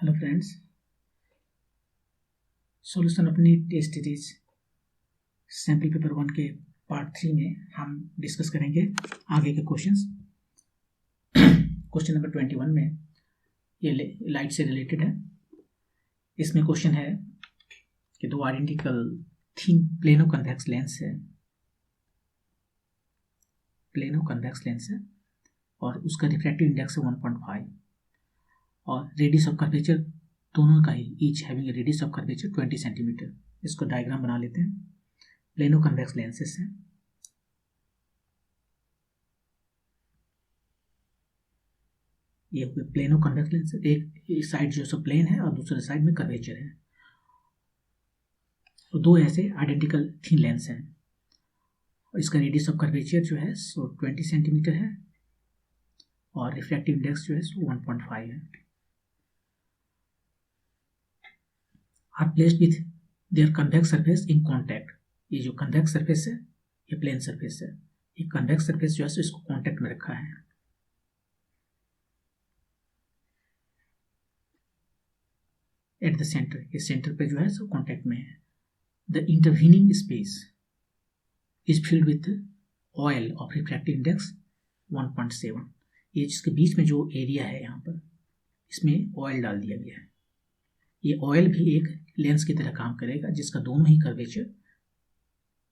Hello friends, solution अपनी test series sample paper 1 के part 3 में हम डिस्कस करेंगे आगे के क्वेश्चंस। क्वेश्चन नंबर 21 में ये लाइट से रिलेटेड है। इसमें क्वेश्चन है कि दो identical thin plano convex lens है और उसका रिफ्रैक्टिव इंडेक्स है 1.5 और रेडियस ऑफ कर्वेचर दोनों का ही each having a radius of curvature 20 centimetre. इसको डायग्राम बना लेते हैं। प्लेनो कन्वेक्स लेंसेस हैं। ये प्लेनो कन्वेक्स लेंस, एक साइड जो सो प्लेन है और दूसरे साइड में कर्वेचर है। तो दो ऐसे आइडेंटिकल थिन लेंस हैं और इसका रेडियस ऑफ कर्वेचर जो है सो 20 सेंटीमीटर है और रिफ्रैक्टिव इंडेक्स जो है सो 1.5 है। Are placed with their convex surface in contact. ये जो कन्वेक्स सरफेस है ये प्लेन सरफेस है, ये कन्वेक्स सरफेस जो है इसको कॉन्टैक्ट में रखा है। एट द सेंटर, ये सेंटर पे जो है सो कॉन्टैक्ट में है। The intervening space is filled with oil of refractive index 1.7। ये जिसके बीच में जो एरिया है यहाँ पर इसमें ऑयल डाल दिया गया है। ये ऑयल भी एक लेंस की तरह काम करेगा जिसका दोनों ही कर्वेचर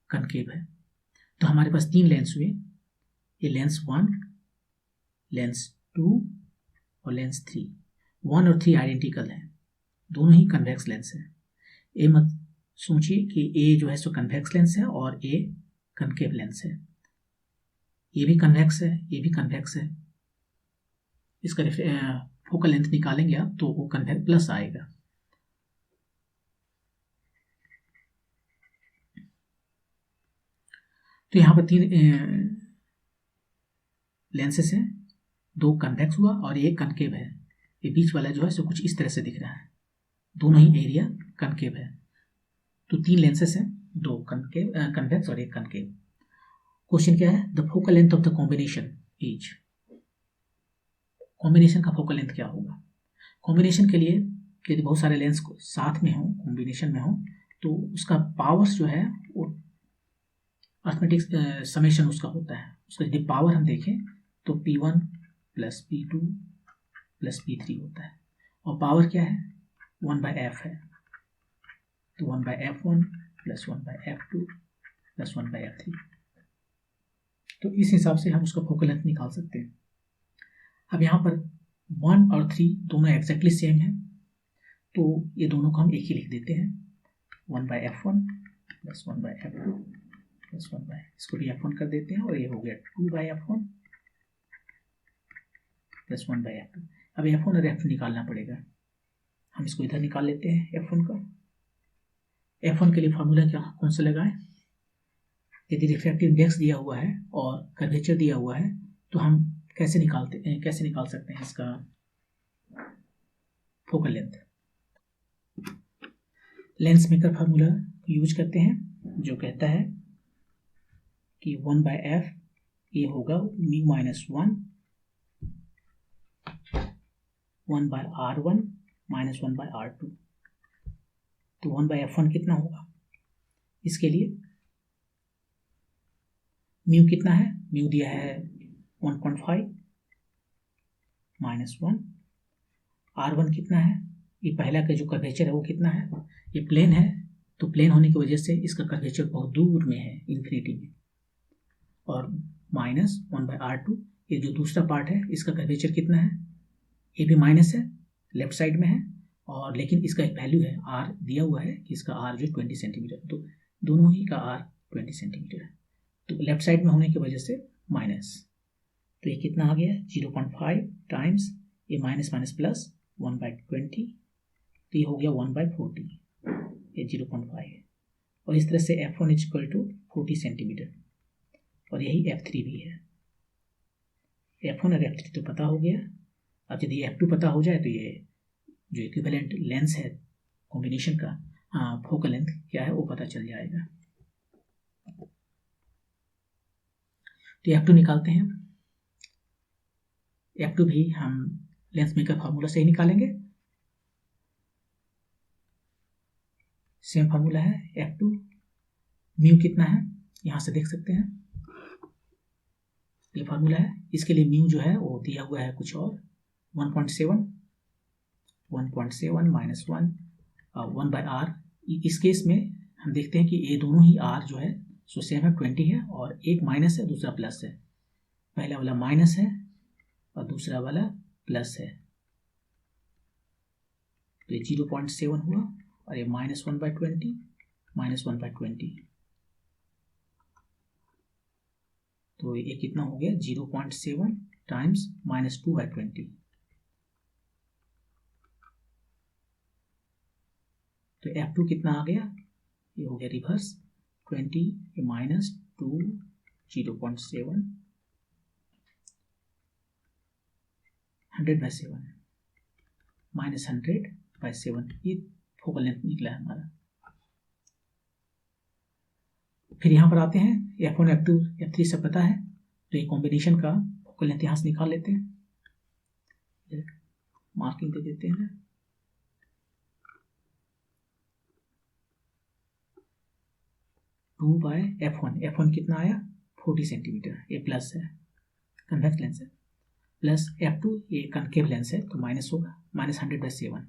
कनकेव है। तो हमारे पास तीन लेंस हुए, ये लेंस 1, लेंस 2 और लेंस 3। 1 और 3 आइडेंटिकल हैं, दोनों ही कन्वेक्स लेंस है। ए मत सोचिए कि ए जो है सो कन्वेक्स लेंस है और ए कनकेव लेंस है। ये भी कन्वेक्स है, ये भी कन्वेक्स है। इसका फोकल लेंथ निकालेंगे आप तो वो कन्वेक्स प्लस आएगा। तो यहाँ पर तीन लेंसेस हैं, दो कन्वेक्स हुआ और एक कनकेव है। ये बीच वाला जो है सो कुछ इस तरह से दिख रहा है, दोनों ही एरिया कनकेव है। तो तीन लेंसेस हैं, दो कन्वेक्स और एक कनकेव। क्वेश्चन क्या है? The focal length of the combination is. Combination का फोकल लेंथ क्या होगा? कॉम्बिनेशन के लिए यदि बहुत सारे लेंस साथ में हो, कॉम्बिनेशन में हो, तो उसका पावर्स जो है वो अर्थमेटिक समेशन उसका होता है। उसका यदि पावर हम देखें तो P1 plus P2 plus P3 होता है और पावर क्या है? 1/f है। तो 1/f1 plus 1/f2 plus 1/f3। तो इस हिसाब से हम उसका फोकल लेंथ निकाल सकते हैं। अब यहाँ पर 1 और 3 दोनों एग्जैक्टली सेम है, तो ये दोनों को हम एक ही लिख देते हैं। 1/f1 प्लस 1/f2 प्लस 1/, इसको भी f1 कर देते हैं और ये हो गया 2/f1 प्लस 1/f2। अब f1 और f2 निकालना पड़ेगा। हम इसको इधर निकाल लेते हैं f1 का। f1 के लिए फार्मूला क्या कौन सा लगाएं? यदि रिफ्रैक्टिव इंडेक्स दिया हुआ है और कर्वेचर दिया हुआ है तो हम कैसे निकाल सकते हैं इसका focal length? Lens maker formula use करते हैं जो कहता है कि 1/f ये होगा mu minus 1/r1 minus 1/r2। तो 1/f1 कितना होगा? इसके लिए म्यू कितना है? म्यू दिया है 1.5 माइनस 1। r1 कितना है? ये पहला का जो कर्वेचर है वो कितना है? ये प्लेन है, तो प्लेन होने की वजह से इसका कर्वेचर बहुत दूर में है, इन्फिनिटी में। और माइनस 1/r2, ये जो दूसरा पार्ट है इसका कर्वेचर कितना है? ये भी माइनस है, लेफ्ट साइड में है, और लेकिन इसका एक वैल्यू है, r दिया हुआ है कि इसका r जो 20 सेंटीमीटर, तो दोनों ही का r 20 सेंटीमीटर है। तो लेफ्ट साइड में होने की वजह से माइनस, तो ये कितना आ गया? 0.5 टाइम्स ये माइनस माइनस प्लस 1/20, तो ये हो गया 1/40। ये 0.5 है और इस तरह से f1 इक्वल टू 40 सेंटीमीटर और यही f3 भी है। f1 और f3 तो पता हो गया। अब यदि f2 पता हो जाए तो ये जो इक्विवेलेंट लेंस है कॉम्बिनेशन का फोकल लेंथ क्या है वो पता चल जाएगा। तो f2 निकालते हैं। f2 भी हम लेंस मेकर फार्मूला से ही निकालेंगे। सेम फार्मूला है F2, म्यू कितना है यहाँ से देख सकते हैं, ये फार्मूला है। इसके लिए म्यू जो है वो दिया हुआ है कुछ और 1.7 माइनस 1/r। इस केस में हम देखते हैं कि ये दोनों ही r जो है सो सेम है, 20 है, और एक माइनस है दूसरा प्लस है। पहला वाला माइनस है और दूसरा वाला प्लस है, तो ये 0.7 हुआ और ये -1/20 -1/20, तो ये कितना हो गया 0.7 टाइम्स -2/20, तो F2 कितना आ गया, ये हो गया रिवर्स 20 -2 0.7 100/7 -100/7, ये फोकल लेंथ निकला है हमारा। फिर यहाँ पर आते हैं F1 F2 F3 सब पता है, तो ये कॉम्बिनेशन का फोकल लेंथ यहाँ से निकाल लेते हैं, मार्किंग दे देते हैं। F1 कितना आया 40 सेंटीमीटर, ये प्लस है, कन्वेक्स लेंस है, प्लस F2 ये कनकेव लेंस है, तो माइनस होगा -100/7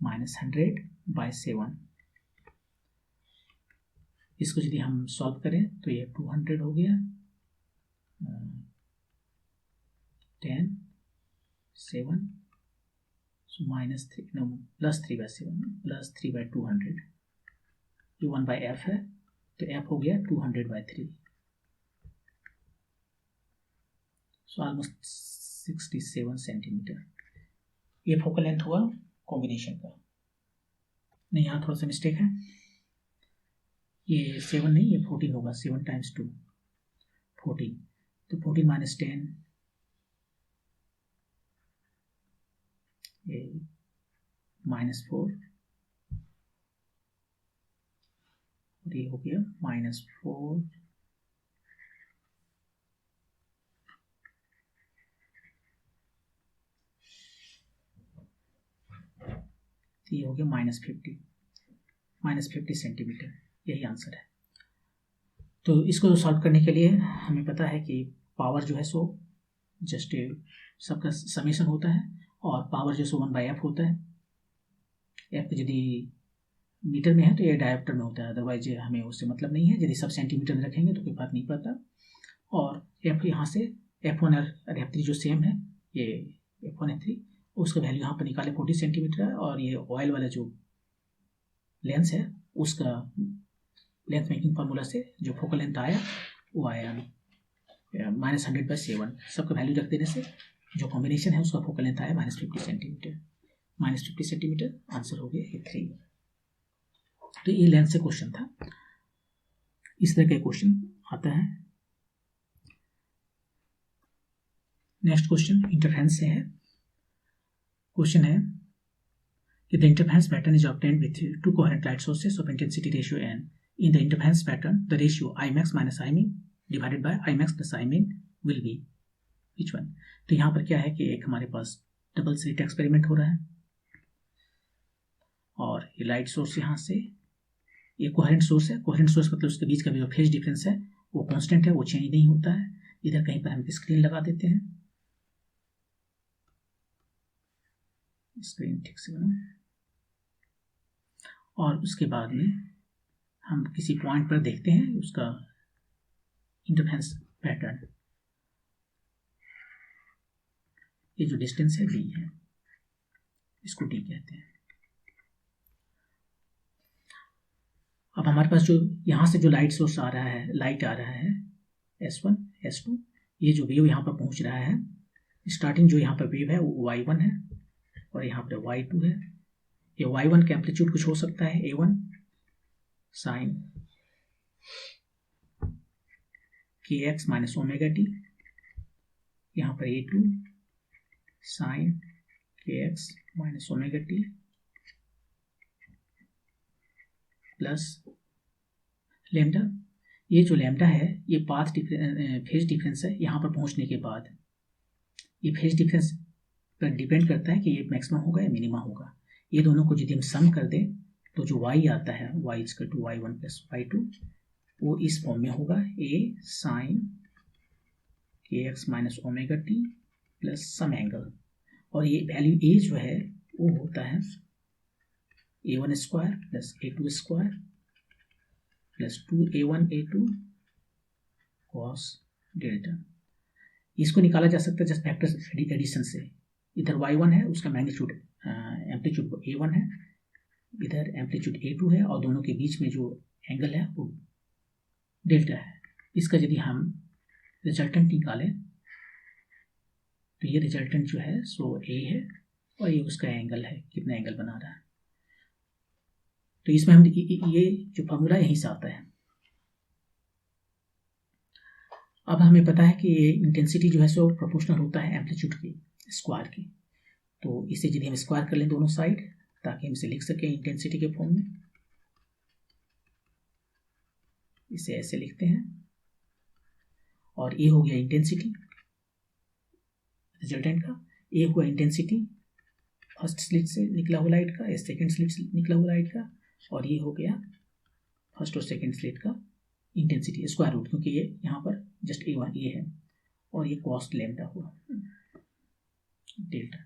-100/7। इसको यदि हम सॉल्व करें तो ये 200 हो गया, 10 7 -3 +3/7 +3/200, जो 1/f है, तो f हो गया 200/3, सो ऑलमोस्ट 67 सेंटीमीटर। ये फोकल लेंथ हुआ कॉम्बिनेशन का। नहीं, यहाँ थोड़ा सा मिस्टेक है, ये 7 नहीं, ये 14 होगा, 7 × 2 14, तो 14 - 10 ये -4, और ये हो गया -4, ये हो गया -50 सेंटीमीटर, यही आंसर है। तो इसको सॉल्व करने के लिए हमें पता है कि पावर जो है सो जस्ट सबका समेशन होता है, और पावर जो सो 1/f होता है। f यदि मीटर में है तो ये डायोप्टर में होता है, अदरवाइज हमें उससे मतलब नहीं है। यदि सब सेंटीमीटर में रखेंगे तो कोई फर्क नहीं पड़ता। और f यहाँ से F1 और F3 जो सेम है, ये F1 F3, उसका वैल्यू यहाँ पर निकाले 40 सेंटीमीटर है, और ये ऑयल वाला जो लेंस है उसका लेंथ मेकिंग फार्मूला से जो फोकल लेंथ आया वो आया -100/7। सबका वैल्यू रख देने से जो कॉम्बिनेशन है उसका फोकल लेंथ आया -50 सेंटीमीटर। -50 सेंटीमीटर आंसर हो गया ये 3। तो ये लेंथ से क्वेश्चन था। इस तरह का क्वेश्चन आता है। नेक्स्ट क्वेश्चन इंटरफेरेंस से है। क्वेश्चन है कि the interference pattern is obtained with two coherent light sources of intensity ratio n. In the interference pattern, the ratio Imax minus Imin divided by Imax plus Imin will be which one? तो यहाँ पर क्या है कि एक हमारे पास double slit experiment हो रहा है, और ये लाइट सोर्स यहाँ से, ये कोहेरेंट सोर्स है। कोहेरेंट सोर्स मतलब उसके बीच का जो फेज डिफरेंस है वो कांस्टेंट है, वो चेंज नहीं होता है। इधर कहीं पर हम स्क्रीन लगा देते हैं, स्क्रीन ठीक से बना, और उसके बाद में हम किसी पॉइंट पर देखते हैं उसका इंटरफेरेंस पैटर्न। ये जो डिस्टेंस है d है, इसको d कहते हैं। अब हमारे पास जो यहाँ से जो लाइट सोर्स आ रहा है, लाइट आ रहा है S1 S2, ये जो वेव यहाँ पर पहुँच रहा है, स्टार्टिंग जो यहाँ पर वेव है वो y1 है, और यहाँ पर y2 है। ये y1 का एम्पलीट्यूड कुछ हो सकता है a1 sine kx minus omega T, यहाँ पर a2 sine kx minus omega T plus lambda. ये जो लेमडा है ये पाथ फेज डिफरेंस है यहाँ पर पहुँचने के बाद। ये फेज डिफरेंस पर डिपेंड करता है कि ये मैक्सिमम होगा या मिनिमम होगा। ये दोनों को यदि हम सम कर दें तो जो y आता है y equal to y1 plus y2 वो इस फॉर्म में होगा a sin kx minus omega T plus some angle, और ये वैल्यू a जो है वो होता है a1 square plus a2 square plus 2a1 a2 cos delta. इसको निकाला जा सकता है जस्ट फैक्टर एडिशन से। इधर y1 है, उसका मैग्नीट्यूड एम्पलीट्यूड a1 है, इधर एम्पलीट्यूड a2 है, और दोनों के बीच में जो एंगल है वो डेल्टा है। इसका यदि हम रिजल्टेंट निकालें तो ये रिजल्टेंट जो है सो a है और ये उसका एंगल है, कितना एंगल बना रहा है। तो इसमें हम ये जो फॉर्मूला यहीं से आता है। अब हमें पता है कि ये इंटेंसिटी जो है सो प्रोपोर्शनल होता है एम्पलीट्यूड के स्क्वायर की। तो इसे यदि हम स्क्वायर कर लें दोनों साइड ताकि हम इसे लिख सकें इंटेंसिटी के फॉर्म में, इसे ऐसे लिखते हैं, और ये हो गया इंटेंसिटी रिजल्टेंट का, ये हुआ इंटेंसिटी फर्स्ट स्लिट से निकला हुआ लाइट का, सेकेंड स्लिट से निकला हुआ लाइट का, और ये हो गया फर्स्ट और सेकेंड स्लिट का इंटेंसिटी स्क्वायर रूट, क्योंकि ये यहाँ पर जस्ट a1 ये है, और ये कॉस्ट लैम्डा हुआ डेल्टा,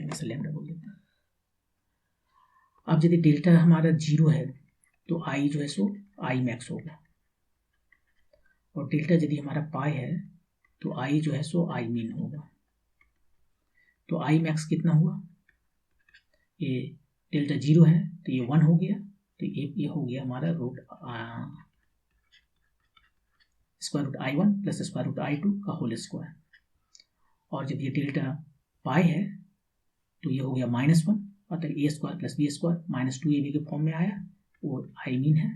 ऐसे लैम्डा बोल देते हैं। अब यदि डेल्टा हमारा 0 है तो आई जो है सो आई मैक्स होगा, और डेल्टा यदि हमारा पाई है तो आई जो है सो आई मीन होगा। तो आई मैक्स कितना हुआ, ये डेल्टा 0 है तो ये 1 हो गया, तो ये हो गया हमारा root square root i1 plus square root i2 का होल स्क्वायर। और जब ये डेल्टा पाई है तो ये हो गया -1, अतः a square plus B square minus 2ab के फॉर्म में आया, वो आई मीन है,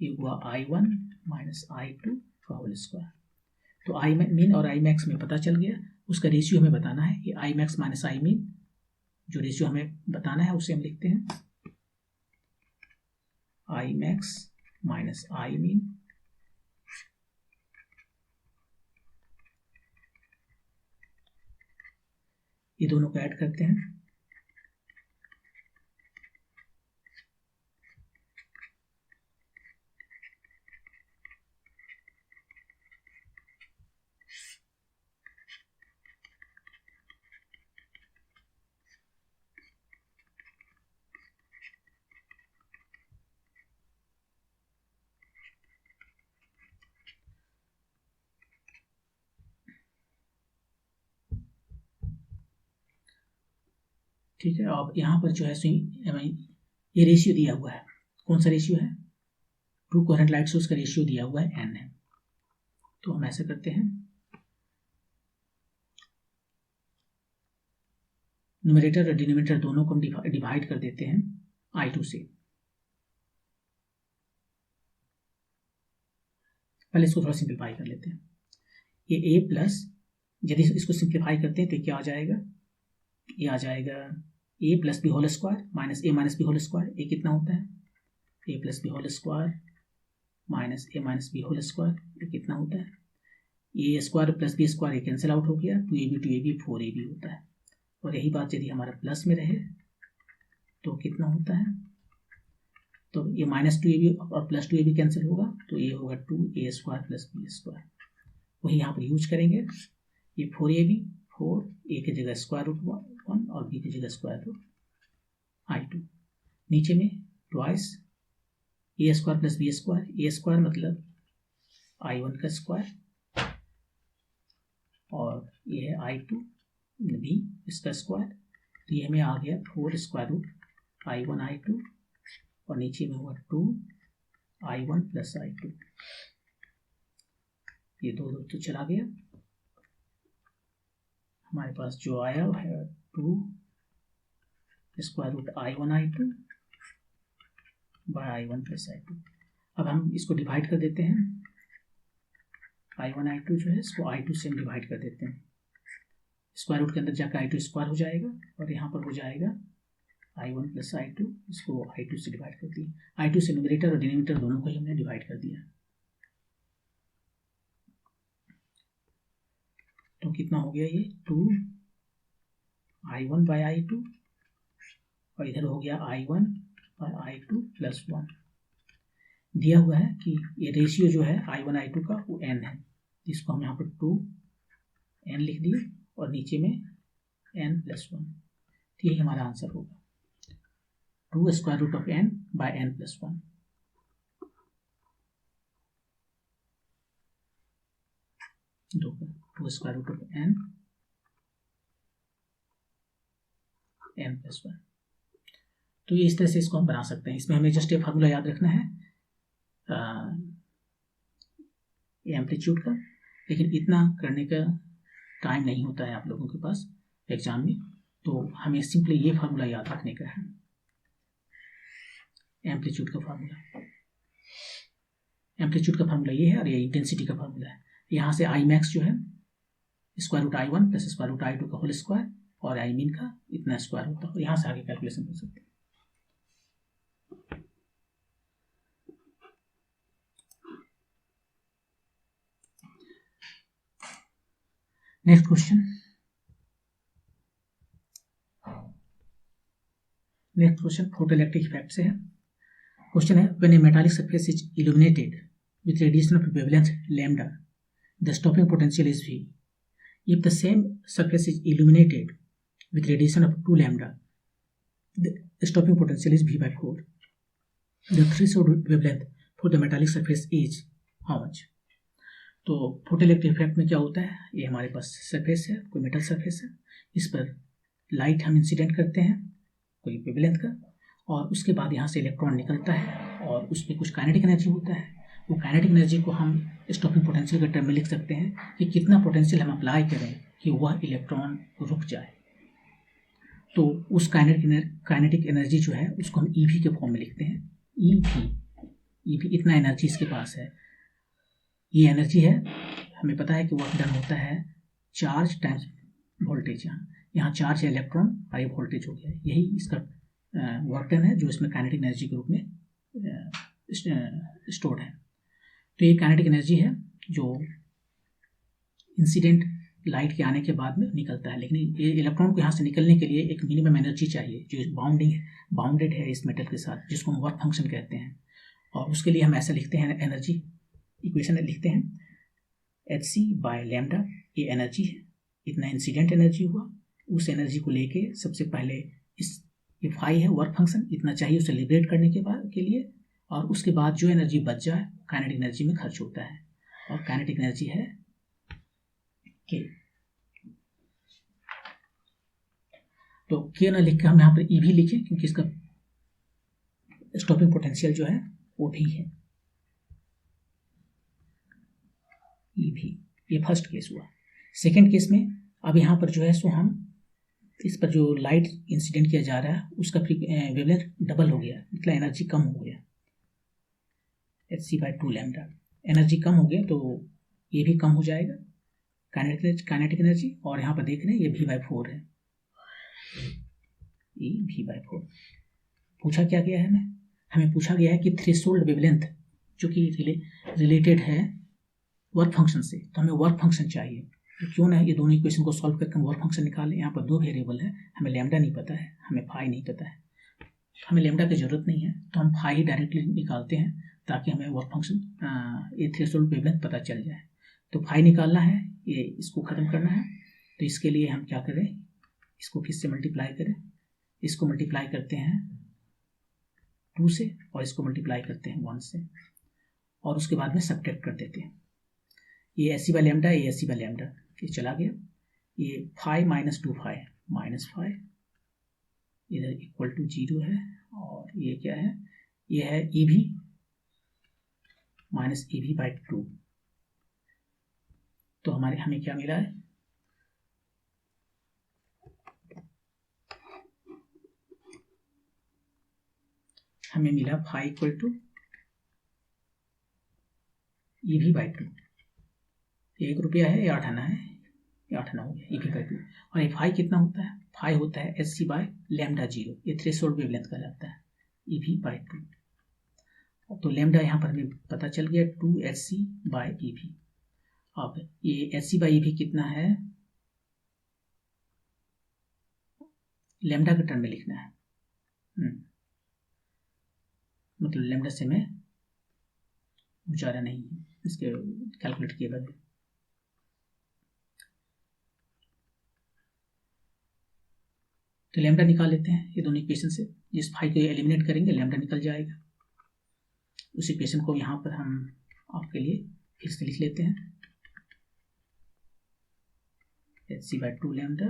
ये हुआ i1 माइनस i2 का होल स्क्वायर। तो आई मीन और आई मैक्स में पता चल गया, उसका रेशियो हमें बताना है कि I max minus I mean, जो रेशियो हमें बताना है उसे हम लिखते हैं I max minus I mean ये दोनों को ऐड करते हैं, ठीक है। अब यहाँ पर जो है ये रेशियो दिया हुआ है, कौन सा रेशियो है, 2 कोहेरेंट लाइट सोर्स का रेशियो दिया हुआ है n है। तो हम ऐसा करते हैं, न्यूमरेटर और डिनोमिनेटर दोनों को हम डिवाइड कर देते हैं i2 से। पहले इसको थोड़ा सिंप्लीफाई कर लेते हैं, ये a प्लस, यदि इसको सिंप्लीफाई करते हैं तो क्या आ जाएगा, ये आ जाएगा a plus B whole square minus a minus B whole square. ये कितना होता है, a plus B whole square minus a minus B whole square, ये कितना होता है, a square plus B square ये कैंसिल आउट हो गया, 2ab 4ab होता है। और यही बात यदि हमारा प्लस में रहे तो कितना होता है, तो ये -2ab और प्लस 2ab कैंसिल होगा, तो ये होगा 2a square plus B square. वही यहाँ पर यूज करेंगे, ये 4ab 4 a की जगह स्क्वायर रूट 1 और b की जगह स्क्वायर रूट i2, नीचे में twice a square plus B square, a square मतलब i1 का स्क्वायर और ये है i2 b इसका स्क्वायर, तो ये हमें आ गया 4 स्क्वायर रूट i1 i2 और नीचे में हुआ 2 i1 प्लस i2, ये दो तो चला गया, हमारे पास जो आया वो है 2 square root i1 i2 bye i1 plus i2। अब हम इसको डिवाइड कर देते हैं, i1 i2 जो है इसको i2 से हम डिवाइड कर देते हैं, स्क्वायर रूट के अंदर जाकर i2 स्क्वायर हो जाएगा और यहाँ पर हो जाएगा i1 प्लस i2, इसको i2 से डिवाइड कर दिया, i2 से न्यूमरेटर और डिनोमिनेटर दोनों को ही हमने डिवाइड कर दिया। तो कितना हो गया, ये 2 I1 बाय I2 और इधर हो गया I1 बाय I2 प्लस 1। दिया हुआ है कि ये रेशियो जो है I1 I2 का वो n है, जिसको हम यहाँ पर 2n लिख दिए और नीचे में n प्लस 1। तो यही हमारा आंसर होगा 2 square root of n by n plus 1। दो 2 square root of n plus 1। तो ये इस तरह से इसको हम बना सकते हैं। इसमें हमें जस्ट एक फार्मूला याद रखना है एम्पलीट्यूड का, लेकिन इतना करने का टाइम नहीं होता है आप लोगों के पास एग्जाम में, तो हमें सिंपली ये फार्मूला याद रखने का है, एम्पलीट्यूड का फार्मूला। एम्पलीट्यूड का फार्मूला ये है और ये इंटेंसिटी का फार्मूला है। यहाँ से आई मैक्स जो है square root I1 plus square root I2 का होल स्क्वायर और आई मीन का इतना स्क्वायर होता है, और यहाँ से आगे कैलकुलेशन कर सकते हैं। नेक्स्ट क्वेश्चन, फोटोइलेक्ट्रिक इफेक्ट से है। क्वेश्चन है when A metallic surface is illuminated with radiation of wavelength lambda the stopping potential is V। If the same surface is illuminated with radiation of 2 lambda, the stopping potential is V by 4. The threshold wavelength for the metallic surface is how much? तो photoelectric effect में क्या होता है, ये हमारे पास surface है, कोई metal surface है, इस पर लाइट हम इंसिडेंट करते हैं कोई वेवलेंथ का, और उसके बाद यहाँ से इलेक्ट्रॉन निकलता है और उस पर कुछ काइनेटिक एनर्जी होता है। वो काइनेटिक एनर्जी को हम स्टॉपिंग पोटेंशियल के टर्म में लिख सकते हैं कि कितना पोटेंशियल हम अप्लाई करें कि वह इलेक्ट्रॉन रुक जाए। तो उस काइनेटिक एनर्जी जो है उसको हम ईवी के फॉर्म में लिखते हैं। ईवी इतना एनर्जी इसके पास है, ये एनर्जी है, हमें पता है कि वर्क डन होता है चार्ज टाइम्स वोल्टेज। यहाँ चार्ज है इलेक्ट्रॉन और ये वोल्टेज हो गया, यही इसका वर्क डन है जो इसमें काइनेटिक एनर्जी के रूप में स्टोर्ड है। तो ये काइनेटिक एनर्जी है जो इंसिडेंट लाइट के आने के बाद में निकलता है, लेकिन ये इलेक्ट्रॉन को यहाँ से निकलने के लिए एक मिनिमम एनर्जी चाहिए जो बाउंडेड है इस मेटल के साथ, जिसको हम वर्क फंक्शन कहते हैं। और उसके लिए हम ऐसा लिखते हैं, एनर्जी इक्वेशन लिखते हैं Hc बाय लैम्डा, ये एनर्जी है, इतना इंसिडेंट एनर्जी हुआ, उस एनर्जी को लेके सबसे पहले ये फाई है वर्क फंक्शन, इतना चाहिए उसे लिबरेट करने के लिए, और उसके बाद जो एनर्जी बच जाए काइनेटिक एनर्जी में खर्च होता है, और काइनेटिक एनर्जी है K। तो K ना लिख के हम यहाँ पर EV लिखें क्योंकि इसका स्टॉपिंग पोटेंशियल जो है वो भी है EV। ये फर्स्ट केस हुआ। सेकेंड केस में अब यहाँ पर जो है सो हम इस पर जो लाइट इंसिडेंट किया जा रहा है उसका वेवलेंथ डबल हो गया, मतलब एनर्जी कम हो गया, Hc बाय 2 लैम्डा, एनर्जी कम हो गया तो ये भी कम हो जाएगा काइनेटिक एनर्जी, और यहाँ पर देख रहे हैं ये V by 4 है, ये V by 4। पूछा क्या गया है हमें पूछा गया है कि थ्रेशोल्ड वेवलेंथ जो कि रिलेटेड है वर्क फंक्शन से, तो हमें वर्क फंक्शन चाहिए। तो क्यों ना ये दोनों इक्वेशन को सॉल्व करके हम वर्क फंक्शन निकालें। यहाँ पर दो वेरिएबल है, हमें लैम्डा नहीं पता है, हमें फाई नहीं पता है, हमें लैम्डा की जरूरत नहीं है, तो हम फाई डायरेक्टली निकालते हैं ताकि हमें वर्क फंक्शन ये थ्रेशोल्ड वेवलेंथ पता चल जाए। तो फाई निकालना है, ये इसको ख़त्म करना है, तो इसके लिए हम क्या करें, इसको किससे मल्टीप्लाई करें, इसको मल्टीप्लाई करते हैं 2 से और इसको मल्टीप्लाई करते हैं 1 से, और उसके बाद में सब्ट्रैक्ट कर देते हैं। ये Hc बाय लैम्डा, ये Hc बाय लैम्डा, ये चला गया, ये phi minus 2 phi minus phi इधर इक्वल टू 0 है, और ये क्या है, ये है EV माइनस EV बाय 2। तो हमें क्या मिला है, हमें मिला phi equal to EV by 2। ये 1 रुपया है, ये 8 आना है, ये 8 आना हो गया EV बाय 2। और ये फाई कितना होता है, फाई होता है Hc बाय लैम्डा 0, ये थ्रेशोल्ड वेवलेंथ का जाता है EV बाय 2। तो लैम्डा यहाँ पर हमें पता चल गया 2Hc बाय EV। अब ये Hc बाय EV कितना है, लैम्डा के टर्म में लिखना है। मतलब लैम्डा से में गुजारा नहीं है इसके कैलकुलेट किए बगैर। तो लैम्डा निकाल लेते हैं ये दोनों इक्वेशन से। जिस फाई को एलिमिनेट करेंगे लैम्डा निकल जाएगा। उस इक्वेशन को यहाँ पर हम आपके लिए फिर से लिख लेते हैं। hc/2 लैम्डा,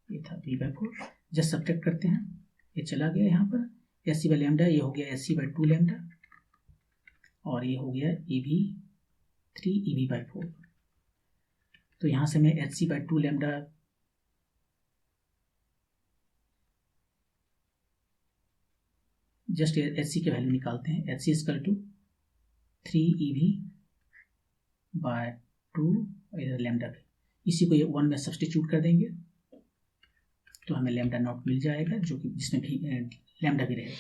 ये था v/4। जस्ट सब्ट्रैक्ट करते हैं, ये चला गया यहाँ पर hc लैम्डा, ये हो गया hc/2 लैम्डा, और ये हो गया ev3 ev/4। तो यहाँ से मैं hc/2 लैम्डा जस्ट hc के वैल्यू निकालते हैं। hc = 3 ev/2 इधर लैम्डा पे, इसी को 1 में सब्सटीट्यूट कर देंगे तो हमें लैम्डा नॉट मिल जाएगा, जो कि जिसमें भी लैम्डा भी रहेगा।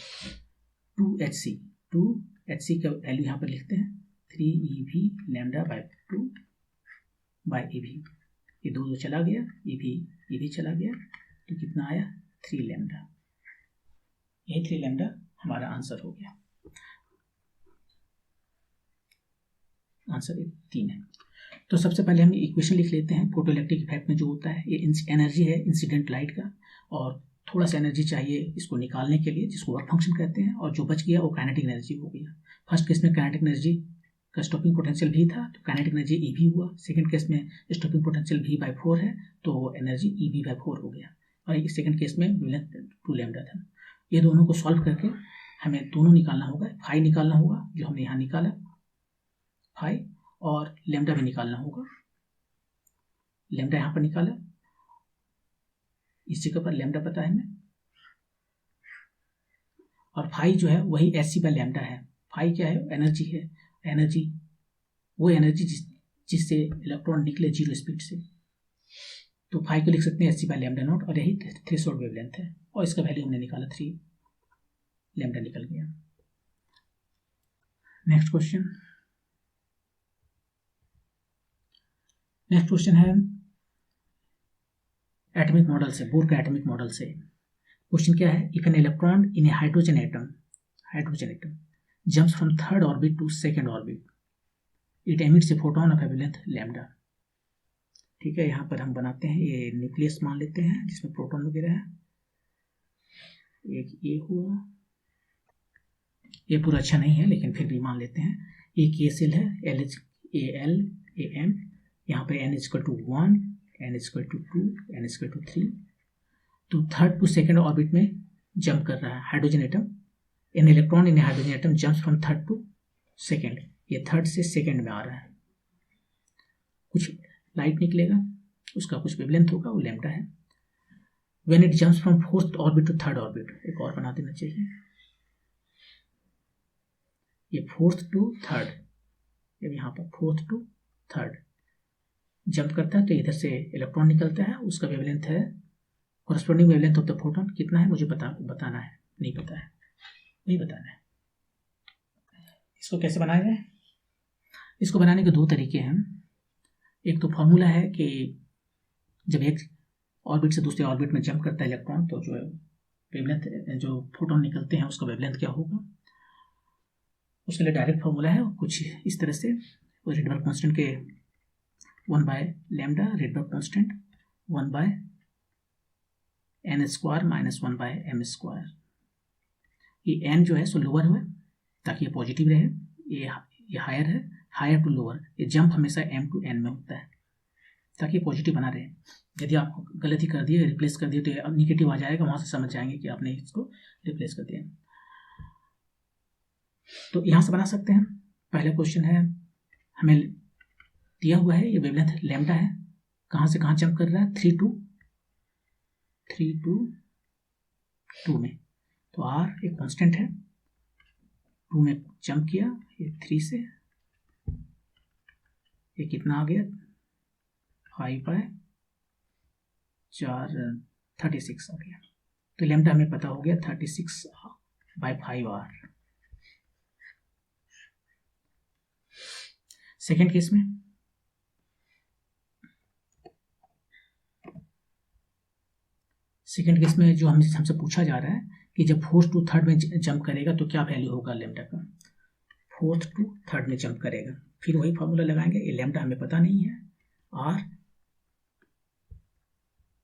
2hc का वैल्यू यहाँ पर लिखते हैं 3 ev λ/2 ev। ये दो चला गया, ev चला गया, तो कितना आया 3 लैम्डा। यही 3 लैम्डा हमारा आंसर हो गया। आंसर 3 है। तो सबसे पहले हम इक्वेशन लिख लेते हैं। फोटोइलेक्ट्रिक इफेक्ट में जो होता है, ये एनर्जी है इंसिडेंट लाइट का, और थोड़ा सा एनर्जी चाहिए इसको निकालने के लिए, जिसको वर्क फंक्शन कहते हैं, और जो बच गया वो काइनेटिक एनर्जी हो गया। फर्स्ट केस में काइनेटिक एनर्जी का स्टॉपिंग पोटेंशियल भी था, तो काइनेटिक एनर्जी EV हुआ। सेकंड केस में स्टॉपिंग पोटेंशियल V/4 है, तो एनर्जी EV/4 हो गया। और इस सेकंड केस में वेवलेंथ 2 लैम्डा था। ये दोनों को सॉल्व करके हमें दोनों निकालना होगा। फाई निकालना होगा, जो हमने यहाँ निकाला फाई, और लैम्डा भी निकालना होगा। लैम्डा यहाँ पर निकाला, इस जगह पर लैम्डा पता है हमें, और फाई जो है वही hc/λ है। फाई क्या है? एनर्जी है। एनर्जी वो एनर्जी जिससे इलेक्ट्रॉन निकले 0 स्पीड से, तो फाई को लिख सकते हैं hc/λ0, और यही थ्रेशोल्ड वेवलेंथ है, और इसका वैल्यू हमने निकाला 3 लैम्डा निकल गया। नेक्स्ट क्वेश्चन है एटॉमिक मॉडल से, बोर का एटॉमिक मॉडल से। क्वेश्चन क्या है? If an electron in a hydrogen atom jumps from third orbit to second orbit, it emits a photon of wavelength lambda. ठीक है, यहाँ पर हम बनाते हैं, ये न्यूक्लियस मान लेते हैं जिसमें प्रोटॉन वगैरह है। एक ये हुआ, ये पूरा अच्छा नहीं है लेकिन फिर भी मान लेते हैं। एक ये सेल है LHAlAm, यहाँ पर n = 1, n = 2, n = 3। तो थर्ड टू सेकंड ऑर्बिट में जंप कर रहा है hydrogen atom. An electron in hydrogen atom jumps from third to second, ये थर्ड से सेकंड में आ रहा है। कुछ लाइट निकलेगा, उसका कुछ वेवलेंथ होगा, वो लैम्डा है। When it jumps from fourth orbit to third orbit, एक और बना देना चाहिए, ये फोर्थ टू थर्ड, ये यहाँ पर फोर्थ टू थर्ड जंप करता है, तो इधर से इलेक्ट्रॉन निकलता है, उसका वेवलेंथ है corresponding wavelength of the photon कितना है मुझे बताना है, नहीं पता है, नहीं बताना है। इसको कैसे बनाया जाए? इसको बनाने के दो तरीके हैं। एक तो फॉर्मूला है कि जब एक ऑर्बिट से दूसरे ऑर्बिट में जंप करता है इलेक्ट्रॉन, तो जो है वेवलेंथ, जो फोटोन निकलते हैं उसका वेवलेंथ क्या होगा, उसके लिए डायरेक्ट फॉर्मूला है कुछ इस तरह से। रिडबर्ग कांस्टेंट के 1/λ, रिडबर्ग कांस्टेंट 1/n² - 1/m²। ये n जो है सो लोअर हुआ ताकि ये पॉजिटिव रहे, ये हायर है, हायर टू लोअर, ये जंप हमेशा m to n में होता है ताकि ये पॉजिटिव बना रहे। यदि आप गलती कर दिए, रिप्लेस कर दिए, तो अब निगेटिव आ जाएगा, वहां से समझ जाएंगे कि आपने इसको रिप्लेस कर दिया। तो यहां से बना सकते हैं। पहला क्वेश्चन है, हमें दिया हुआ है ये वेवलेंथ लैम्डा है, कहां से कहां जंप कर रहा है, 3 to 2 में, तो r एक कांस्टेंट है, 2 में जंप किया, ये 3 से, ये कितना आ गया 5/4 36 आ गया। तो लैम्डा हमें पता हो गया 36/5r। सेकेंड केस में सेकेंड केस में जो हमसे पूछा जा रहा है कि जब फोर्थ टू थर्ड में जंप करेगा तो क्या वैल्यू होगा लैम्डा का। फोर्थ टू थर्ड में जंप करेगा, फिर वही फॉर्मूला लगाएंगे। ये लैम्डा हमें पता नहीं है, आर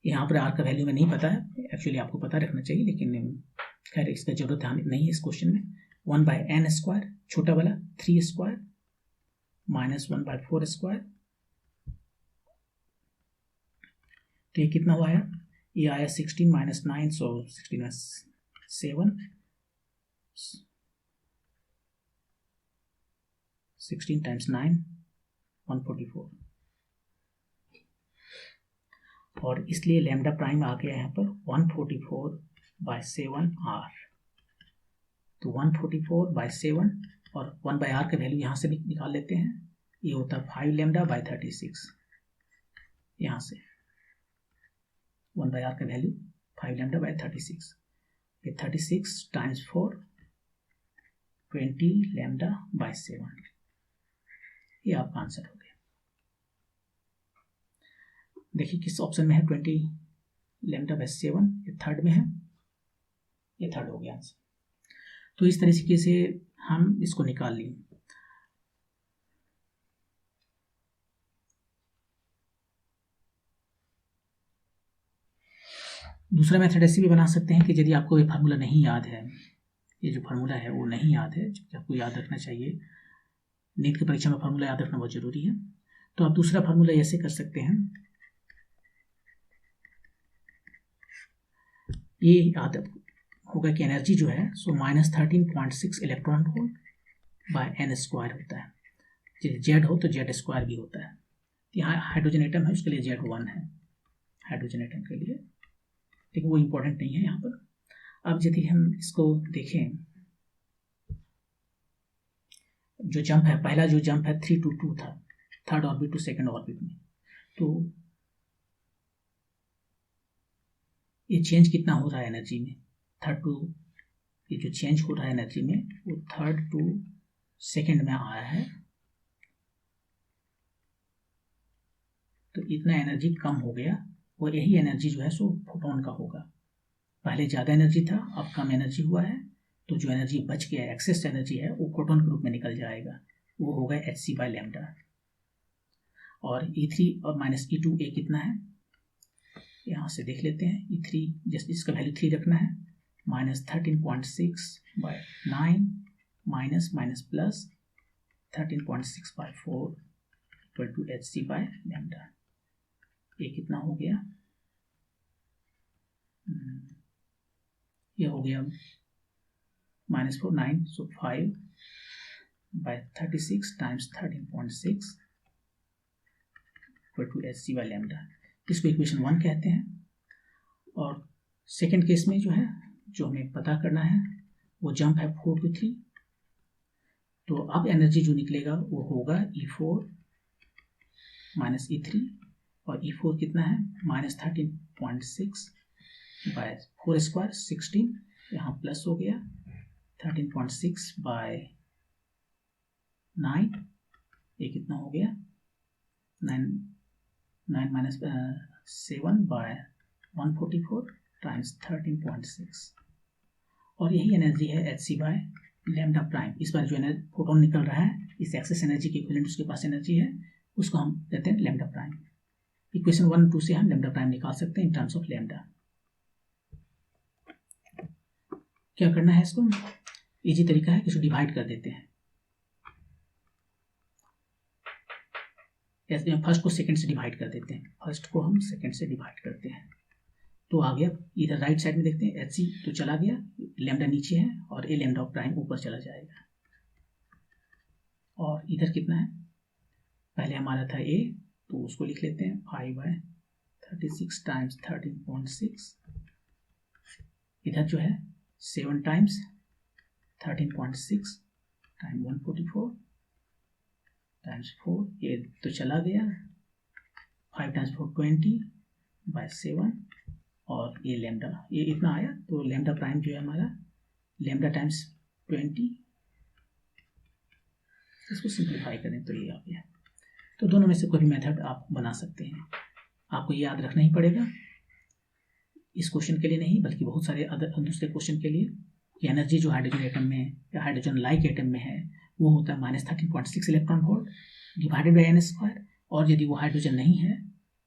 यहाँ पर आर का वैल्यू में नहीं पता है, एक्चुअली आपको पता रखना चाहिए, लेकिन खैर इसका जरूरत नहीं है इस क्वेश्चन में। 1/n² छोटा वाला 3² माइनस 1/4², तो ये कितना हुआ है, ये आया 16 माइनस 9, सो 16 में 7, 16 टाइम्स 9 144, और इसलिए लैम्डा प्राइम आ गया यहाँ पर 144/7 आर। तो 144/7 और 1/r का वैल्यू यहाँ से भी निकाल लेते हैं, ये होता है 5 λ/36। यहाँ से 1/r का वैल्यू 5 λ/36, ये 36 टाइम्स 4 20 λ/7, ये आपका आंसर हो गया। देखिए किस ऑप्शन में है 20 λ/7, ये थर्ड में है, ये थर्ड हो गया आंसर। तो इस तरीके से हम इसको निकाल लिए। दूसरा मेथड ऐसे भी बना सकते हैं कि यदि आपको ये फार्मूला नहीं याद है, ये जो फार्मूला है वो नहीं याद है, जो आपको याद रखना चाहिए, नीट की परीक्षा में फार्मूला याद रखना बहुत जरूरी है, तो आप दूसरा फार्मूला ऐसे कर सकते हैं। ये याद होगा कि एनर्जी जो है सो -13.6 इलेक्ट्रॉन वोल्ट बाय n² होता है। जेड हो तो Z² भी होता है। यहाँ हाइड्रोजन एटम है, उसके लिए Z1 है हाइड्रोजन एटम के लिए, लेकिन वो इम्पोर्टेंट नहीं है यहाँ पर। अब यदि हम इसको देखें, जो जंप है, पहला जो जंप है 3 to 2 था, third orbit to second orbit में, तो ये चेंज कितना हो रहा है एनर्जी में, थर्ड टू, ये जो चेंज हो रहा है एनर्जी में वो थर्ड टू सेकंड में आया है, तो इतना एनर्जी कम हो गया, और यही एनर्जी जो है सो फोटोन का होगा। पहले ज़्यादा एनर्जी था, अब कम एनर्जी हुआ है, तो जो एनर्जी बच गया, एक्सेस एनर्जी है, वो फोटोन के रूप में निकल जाएगा, वो होगा hc/λ। और E3 और -E2 ए कितना है, यहाँ से देख लेते हैं। E3 जिसका वैल्यू 3 रखना है, -13.6/9 minus minus plus 13.6/4 equal to hc/λ। ये कितना हो गया, ये हो गया -4 9, सो 5/36 टाइम्स 13.6 इक्वल टू hc/λ। इसको इक्वेशन 1 कहते हैं। और सेकेंड केस में जो है, जो हमें पता करना है, वो जंप है 4 to 3, तो अब एनर्जी जो निकलेगा वो होगा E4 माइनस E3, और E4 कितना है, -13.6/4², 16, यहाँ प्लस हो गया 13.6/9, ये कितना हो गया 9 माइनस 7/144 टाइम्स 13.6, और यही एनर्जी है hc/λ प्राइम। इस बार जो फोटोन निकल रहा है, इस एक्सेस एनर्जी के इक्विवेलेंट उसके पास एनर्जी है, उसको हम कहते हैं लैम्डा प्राइम। इक्वेशन 1 और 2 से हम लैम्डा प्राइम निकाल सकते हैं इन टर्म्स ऑफ लैम्डा। क्या करना है, इसको इजी तरीका है कि इसको डिवाइड कर देते हैं। फर्स्ट को सेकंड से डिवाइड कर देते हैं, फर्स्ट को हम सेकंड से डिवाइड करते हैं, तो आ गया। इधर राइट साइड में देखते हैं, hc तो चला गया, लैम्डा नीचे है, और ए लैम्डा प्राइम ऊपर चला जाएगा। और इधर कितना है, पहले हमारा था a, तो उसको लिख लेते हैं 5/36 टाइम्स 13.6, इधर जो है 7 टाइम्स 13.6 टाइम 144 टाइम्स 4, ये तो चला गया, 5 टाइम्स 4 20/7, और ये लैम्डा, ये इतना आया, तो लैम्डा प्राइम जो है हमारा लैम्डा टाइम्स 20, इसको सिंप्लीफाई करें तो ये आ गया। तो दोनों में से कोई भी मेथड आप बना सकते हैं, आपको ये याद रखना ही पड़ेगा। इस क्वेश्चन के लिए नहीं बल्कि बहुत सारे अदर दूसरे क्वेश्चन के लिए कि एनर्जी जो हाइड्रोजन एटम में या हाइड्रोजन लाइक एटम में है वो होता है -13.6 electron volt divided by n square, और यदि वो हाइड्रोजन नहीं है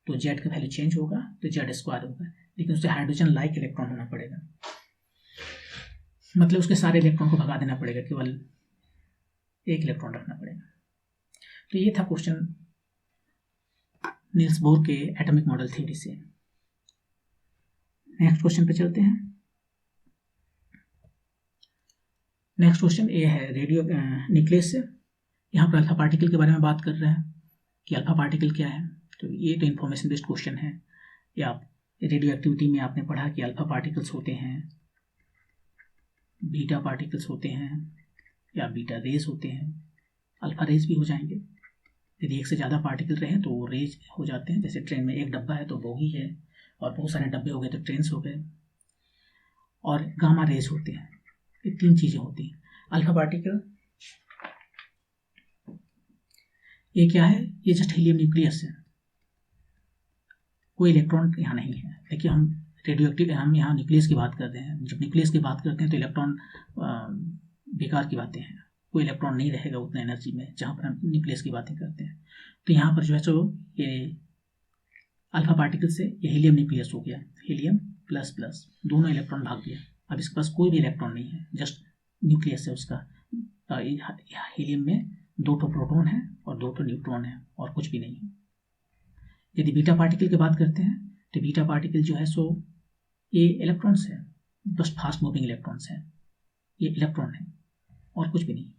तो जेड का वैल्यू चेंज होगा तो जेड स्क्वायर होगा, लेकिन उससे हाइड्रोजन लाइक इलेक्ट्रॉन होना पड़ेगा, मतलब उसके सारे इलेक्ट्रॉन को भगा देना पड़ेगा, केवल एक इलेक्ट्रॉन रखना पड़ेगा। तो ये था क्वेश्चन नील्स बोर के एटॉमिक मॉडल थ्योरी से। नेक्स्ट क्वेश्चन पे चलते हैं। नेक्स्ट क्वेश्चन ये है रेडियो न्यूक्लियस से। यहाँ पर अल्फा पार्टिकल के बारे में बात कर रहे हैं कि अल्फा पार्टिकल क्या है। तो ये तो इन्फॉर्मेशन बेस्ड क्वेश्चन है। या रेडियो एक्टिविटी में आपने पढ़ा कि अल्फा पार्टिकल्स होते हैं, बीटा पार्टिकल्स होते हैं या बीटा रेज होते हैं, अल्फा रेज भी हो जाएंगे। यदि एक से ज़्यादा पार्टिकल रहे तो वो रेज हो जाते हैं। जैसे ट्रेन में एक डब्बा है तो बोगी है, और बहुत सारे डब्बे हो गए तो ट्रेन्स हो गए। और गामा रेज होते हैं। ये तीन चीज़ें होती हैं। अल्फा पार्टिकल ये क्या है? ये जस्ट हीलियम न्यूक्लियस है, कोई इलेक्ट्रॉन यहाँ नहीं है। देखिए हम रेडियो एक्टिव, हम यहाँ न्यूक्लियस की बात कर रहे हैं। जब न्यूक्लियस की बात करते हैं तो इलेक्ट्रॉन बेकार की बातें हैं, कोई इलेक्ट्रॉन नहीं रहेगा उतना एनर्जी में जहाँ पर हम न्यूक्लियस की बातें करते हैं। तो यहाँ पर जो है सो ये अल्फा पार्टिकल से ये हीलियम न्यूक्लियस हो गया, हीलियम प्लस प्लस, दोनों इलेक्ट्रॉन भाग गया। अब इसके पास कोई भी इलेक्ट्रॉन नहीं है, जस्ट न्यूक्लियस है उसका। हीलियम में 2 प्रोटॉन है और 2 न्यूट्रॉन है और कुछ भी नहीं है। यदि बीटा पार्टिकल की बात करते हैं तो बीटा पार्टिकल जो है सो ये इलेक्ट्रॉन्स है, बस फास्ट मूविंग इलेक्ट्रॉन्स है, ये इलेक्ट्रॉन है और कुछ भी नहीं।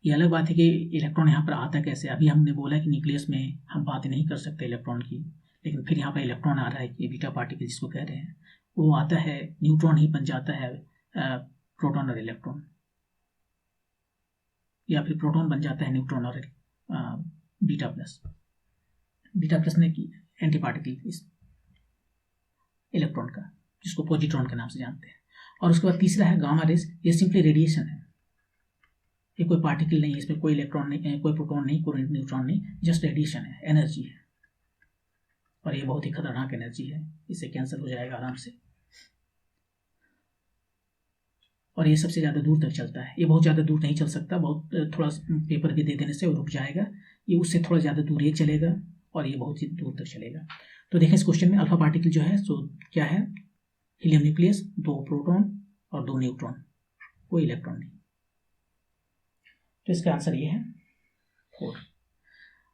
ये अलग बात है कि इलेक्ट्रॉन यहाँ पर आता कैसे। अभी हमने बोला कि न्यूक्लियस में हम बात नहीं कर सकते इलेक्ट्रॉन की, लेकिन फिर यहाँ पर इलेक्ट्रॉन आ रहा है, ये बीटा पार्टिकल जिसको कह रहे हैं, वो आता है, न्यूट्रॉन ही बन जाता है प्रोटॉन और इलेक्ट्रॉन, या फिर प्रोटॉन बन जाता है न्यूट्रॉन और बीटा प्लस ने की एंटी पार्टिकल इस इलेक्ट्रॉन का, जिसको पॉजिट्रॉन के नाम से जानते हैं। और उसके बाद तीसरा है गामा रेज। ये सिंपली रेडिएशन है, ये कोई पार्टिकल नहीं है, इसमें कोई इलेक्ट्रॉन नहीं, कोई प्रोटॉन नहीं, कोई न्यूट्रॉन नहीं, जस्ट रेडिएशन है, एनर्जी है। और ये बहुत ही खतरनाक एनर्जी है, इससे कैंसर हो जाएगा आराम से। और ये सबसे ज़्यादा दूर तक चलता है। ये बहुत ज़्यादा दूर नहीं चल सकता, बहुत थोड़ा पेपर भी दे देने से वो रुक जाएगा। ये उससे थोड़ा ज़्यादा दूर ये चलेगा और ये बहुत ही दूर तक चलेगा। तो देखें इस क्वेश्चन में अल्फा पार्टिकल जो है सो क्या है? हीलियम न्यूक्लियस, 2 प्रोटॉन और 2 न्यूट्रॉन, कोई इलेक्ट्रॉन नहीं। तो इसका आंसर ये है 4।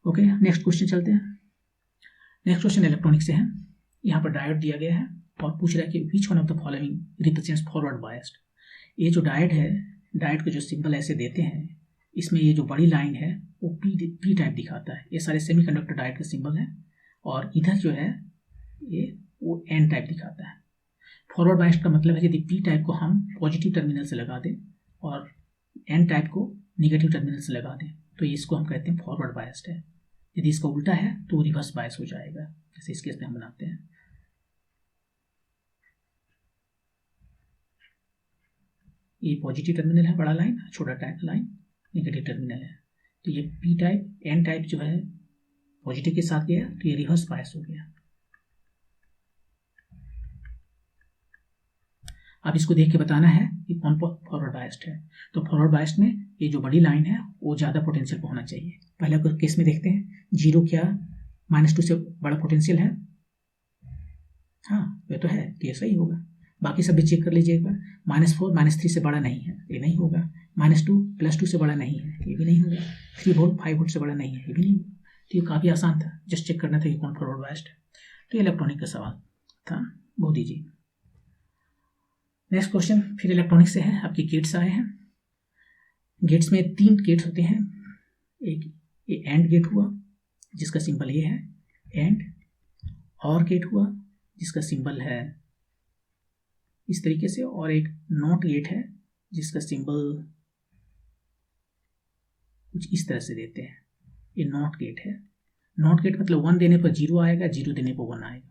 ओके, नेक्स्ट क्वेश्चन चलते हैं। नेक्स्ट क्वेश्चन इलेक्ट्रॉनिक से है। यहाँ पर डायोड दिया गया है और पूछ रहा है कि which one of the following represents forward biased. ये जो डायोड है, डायोड का जो सिंबल ऐसे देते हैं, इसमें ये जो बड़ी लाइन है वो पी टाइप दिखाता है। ये सारे सेमीकंडक्टर डायोड का सिंबल है। और इधर जो है ये वो एन टाइप दिखाता है। फॉरवर्ड बायस्ड का मतलब है यदि पी टाइप को हम पॉजिटिव टर्मिनल से लगा दें और एन टाइप को निगेटिव टर्मिनल से लगा दें तो इसको हम कहते हैं फॉरवर्ड बायस्ड है। यदि इसका उल्टा है तो रिवर्स बायस हो जाएगा, जैसे इस केस में हम बनाते हैं। ये पॉजिटिव टर्मिनल है बड़ा लाइन, छोटा लाइन नेगेटिव टर्मिनल है। तो ये पी टाइप, एन टाइप जो है पॉजिटिव के साथ गया तो ये रिवर्स बायस हो गया। अब इसको देख के बताना है कि कौन फॉरवर्ड बायस्ड है। तो फॉरवर्ड बायस्ड में ये जो बड़ी लाइन है वो ज़्यादा पोटेंशियल पर होना चाहिए। पहले केस में देखते हैं, 0 क्या -2 से बड़ा पोटेंशियल है? हाँ, ये तो है, तो ये सही होगा। बाकी सब भी चेक कर लीजिए एक बार। -4 -3 से बड़ा नहीं है, ये नहीं होगा। -2 +2 से बड़ा नहीं है, ये भी नहीं होगा। 3 वोल्ट 5 वोल्ट से बड़ा नहीं है, ये भी नहीं होगा। तो ये काफ़ी आसान था, जस्ट चेक करना था कि कौन फॉरवर्ड बायस्ड है। तो ये इलेक्ट्रॉनिक का सवाल था, बहुत ईजी। नेक्स्ट क्वेश्चन फिर इलेक्ट्रॉनिक से है। आपके गेट्स आए हैं। गेट्स में 3 गेट्स होते हैं। एक ये एंड गेट हुआ जिसका सिंबल ये है एंड, और गेट हुआ जिसका सिंबल है इस तरीके से, और एक नॉट गेट है जिसका सिंबल कुछ इस तरह से देते हैं। ये नॉट गेट है। नॉट गेट मतलब 1 देने पर 0 आएगा, 0 देने पर 1 आएगा।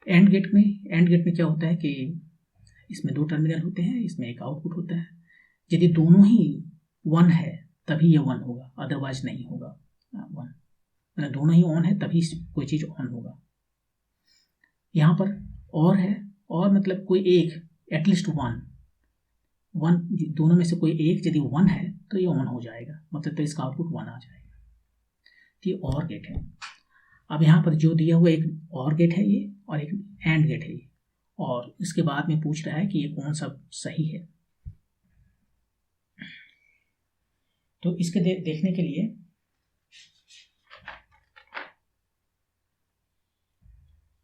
एंड गेट में क्या होता है कि इसमें 2 टर्मिनल होते हैं, इसमें एक आउटपुट होता है। यदि दोनों ही 1 है तभी ये 1 होगा, अदरवाइज नहीं होगा 1। मतलब दोनों ही ऑन है तभी कोई चीज़ ऑन होगा। यहाँ पर और है, और मतलब कोई एक, एटलीस्ट 1 दोनों में से कोई एक यदि 1 है तो ये ऑन हो जाएगा, मतलब तो इसका आउटपुट 1 आ जाएगा। तो ये और गेट है। अब यहाँ पर जो दिया हुआ एक और गेट है ये, और एक एंड गेट है ये, और इसके बाद में पूछ रहा है कि ये कौन सा सही है। तो इसके देखने के लिए